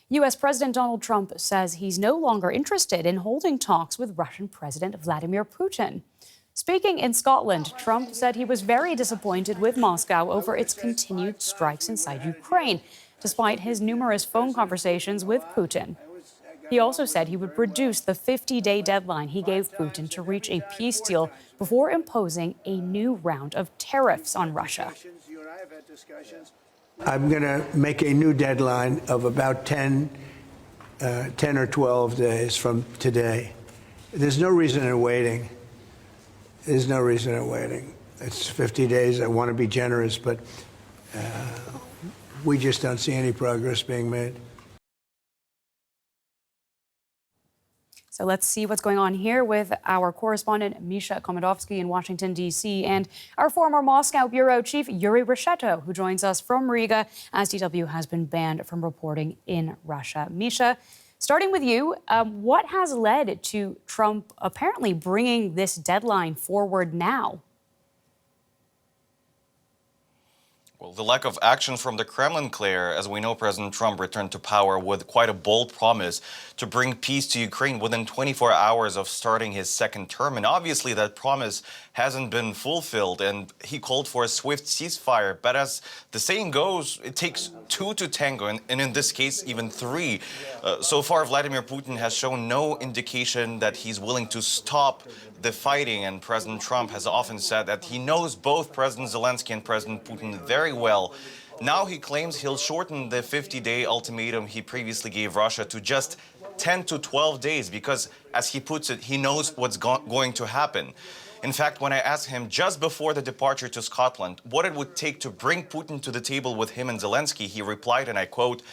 U.S. President Donald Trump says he's no longer interested in holding talks with Russian President Vladimir Putin. Speaking in Scotland, Trump said he was very disappointed with Moscow over its continued strikes inside Ukraine, despite his numerous phone conversations with Putin. He also said he would reduce the 50-day deadline he gave Putin to reach a peace deal before imposing a new round of tariffs on Russia. I'm going to make a new deadline of about 10 or 12 days from today. There's no reason in waiting. There's no reason in waiting. It's 50 days. I want to be generous, but we just don't see any progress being made. So let's see what's going on here with our correspondent Misha Komodovsky in Washington, D.C., and our former Moscow bureau chief Yuri Reshetto, who joins us from Riga, as DW has been banned from reporting in Russia. Misha, starting with you, what has led to Trump apparently bringing this deadline forward now? Well, the lack of action from the Kremlin, Claire, as we know, President Trump returned to power with quite a bold promise to bring peace to Ukraine within 24 hours of starting his second term. And obviously that promise hasn't been fulfilled, and he called for a swift ceasefire. But as the saying goes, it takes two to tango, and in this case, even three. So far, Vladimir Putin has shown no indication that he's willing to stop the fighting, and President Trump has often said that he knows both President Zelensky and President Putin very well. Now he claims he'll shorten the 50-day ultimatum he previously gave Russia to just 10 to 12 days because, as he puts it, he knows what's going to happen. In fact, when I asked him just before the departure to Scotland what it would take to bring Putin to the table with him and Zelensky, he replied, and I quote,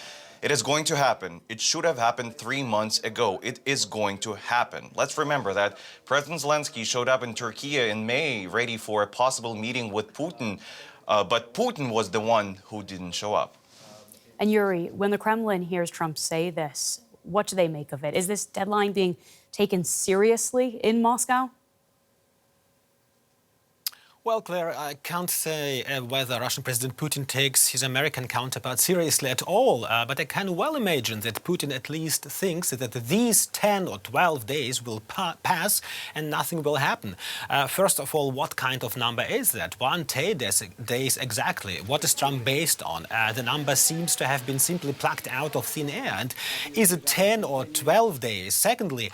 "It is going to happen. It should have happened 3 months ago. It is going to happen." Let's remember that President Zelensky showed up in Turkey in May, ready for a possible meeting with Putin, but Putin was the one who didn't show up. And Yuri, when the Kremlin hears Trump say this, what do they make of it? Is this deadline being taken seriously in Moscow? Well, Claire, I can't say whether Russian President Putin takes his American counterpart seriously at all, but I can well imagine that Putin at least thinks that these 10 or 12 days will pass and nothing will happen. First of all, what kind of number is that? 110 days exactly. What is Trump based on? The number seems to have been simply plucked out of thin air. And is it 10 or 12 days? Secondly,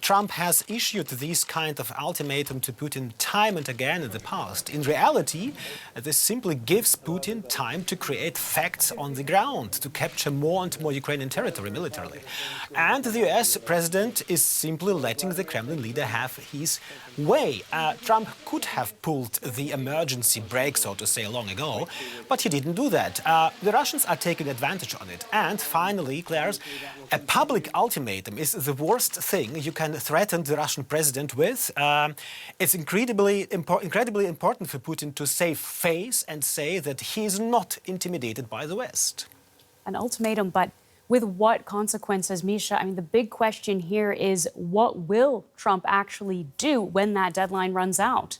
Trump has issued this kind of ultimatum to Putin time and again in the past. In reality, this simply gives Putin time to create facts on the ground, to capture more and more Ukrainian territory militarily. And the US president is simply letting the Kremlin leader have his way. Trump could have pulled the emergency brake, so to say, long ago, but he didn't do that. The Russians are taking advantage of it. And finally, Claire, a public ultimatum is the worst thing you can threaten the Russian president with. It's incredibly important for Putin to save face and say that he is not intimidated by the West. An ultimatum, but with what consequences, Misha? I mean, the big question here is what will Trump actually do when that deadline runs out?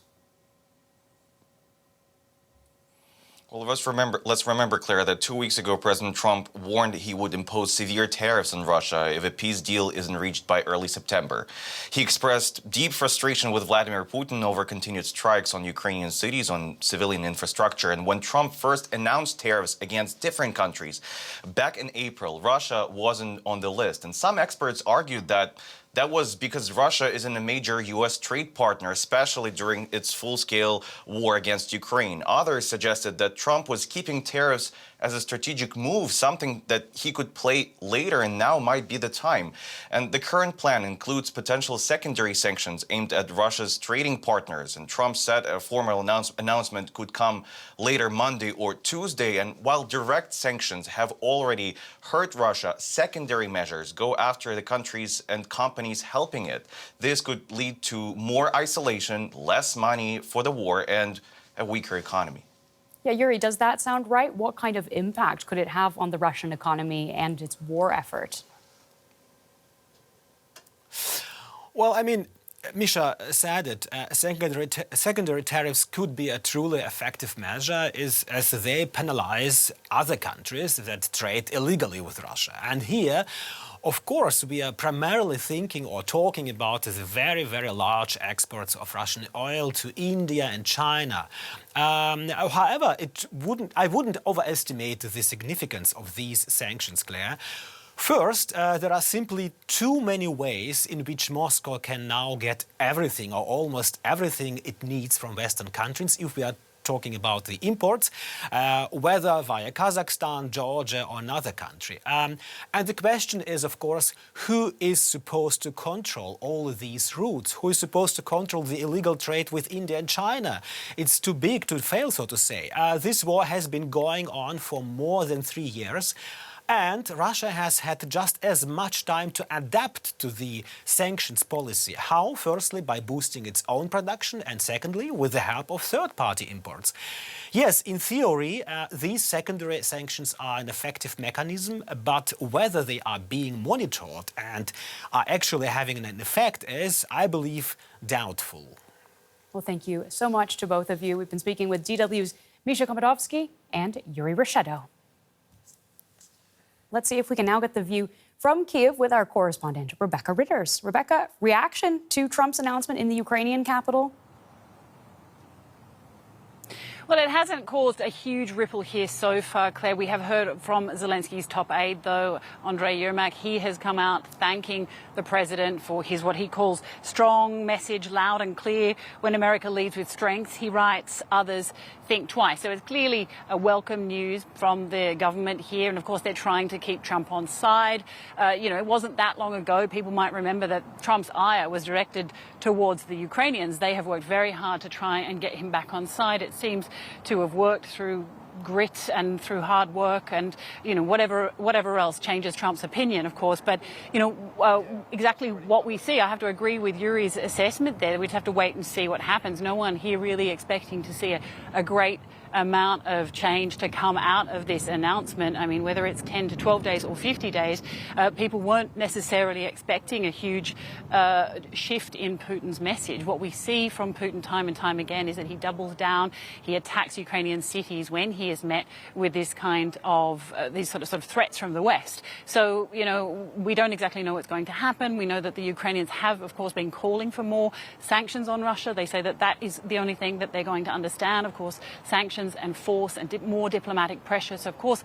Well, let's remember, Claire, that 2 weeks ago, President Trump warned he would impose severe tariffs on Russia if a peace deal isn't reached by early September. He expressed deep frustration with Vladimir Putin over continued strikes on Ukrainian cities, on civilian infrastructure. And when Trump first announced tariffs against different countries back in April, Russia wasn't on the list. And some experts argued that was because Russia isn't a major U.S. trade partner, especially during its full-scale war against Ukraine. Others suggested that Trump was keeping tariffs as a strategic move, something that he could play later, and now might be the time. And the current plan includes potential secondary sanctions aimed at Russia's trading partners. And Trump said a formal announcement could come later Monday or Tuesday. And while direct sanctions have already hurt Russia, secondary measures go after the countries and companies helping it. This could lead to more isolation, less money for the war, and a weaker economy. Yeah, Yuri, does that sound right? What kind of impact could it have on the Russian economy and its war effort? Well, I mean, Misha said it, secondary tariffs could be a truly effective measure as they penalize other countries that trade illegally with Russia. And here, of course, we are primarily thinking or talking about the very, very large exports of Russian oil to India and China. However, I wouldn't overestimate the significance of these sanctions, Claire. First, there are simply too many ways in which Moscow can now get everything or almost everything it needs from Western countries if we are talking about the imports, whether via Kazakhstan, Georgia or another country. And the question is, of course, who is supposed to control all of these routes? Who is supposed to control the illegal trade with India and China? It's too big to fail, so to say. This war has been going on for more than 3 years. And Russia has had just as much time to adapt to the sanctions policy. How? Firstly, by boosting its own production, and secondly, with the help of third-party imports. Yes, in theory, these secondary sanctions are an effective mechanism, but whether they are being monitored and are actually having an effect is, I believe, doubtful. Well, thank you so much to both of you. We've been speaking with DW's Misha Komodovsky and Yuri Reshedo. Let's see if we can now get the view from Kyiv with our correspondent, Rebecca Ritters. Rebecca, reaction to Trump's announcement in the Ukrainian capital? Well, it hasn't caused a huge ripple here so far, Claire. We have heard from Zelensky's top aide, though, Andrei Yermak. He has come out thanking the president for his what he calls strong message, loud and clear. When America leads with strength, he writes, others think twice. So it's clearly a welcome news from the government here. And, of course, they're trying to keep Trump on side. It wasn't that long ago. People might remember that Trump's ire was directed towards the Ukrainians. They have worked very hard to try and get him back on side. It seems to have worked through grit and through hard work and, whatever else changes Trump's opinion, of course. But, exactly what we see, I have to agree with Yuri's assessment there. We'd have to wait and see what happens. No one here really expecting to see a great amount of change to come out of this announcement. I mean, whether it's 10 to 12 days or 50 days, people weren't necessarily expecting a huge shift in Putin's message. What we see from Putin time and time again is that he doubles down, he attacks Ukrainian cities when he is met with this kind of, these sort of threats from the West. So, we don't exactly know what's going to happen. We know that the Ukrainians have, of course, been calling for more sanctions on Russia. They say that that is the only thing that they're going to understand. Of course, sanctions and force and more diplomatic pressure. So, of course,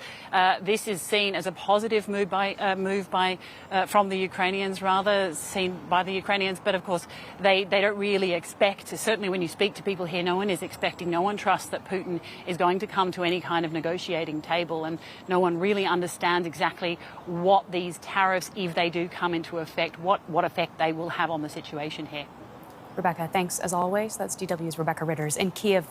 this is seen as a positive move from the Ukrainians, rather seen by the Ukrainians. But, of course, they don't really expect, certainly when you speak to people here, no one is expecting, no one trusts that Putin is going to come to any kind of negotiating table, and no one really understands exactly what these tariffs, if they do come into effect, what effect they will have on the situation here. Rebecca, thanks as always. That's DW's Rebecca Ritters in Kyiv.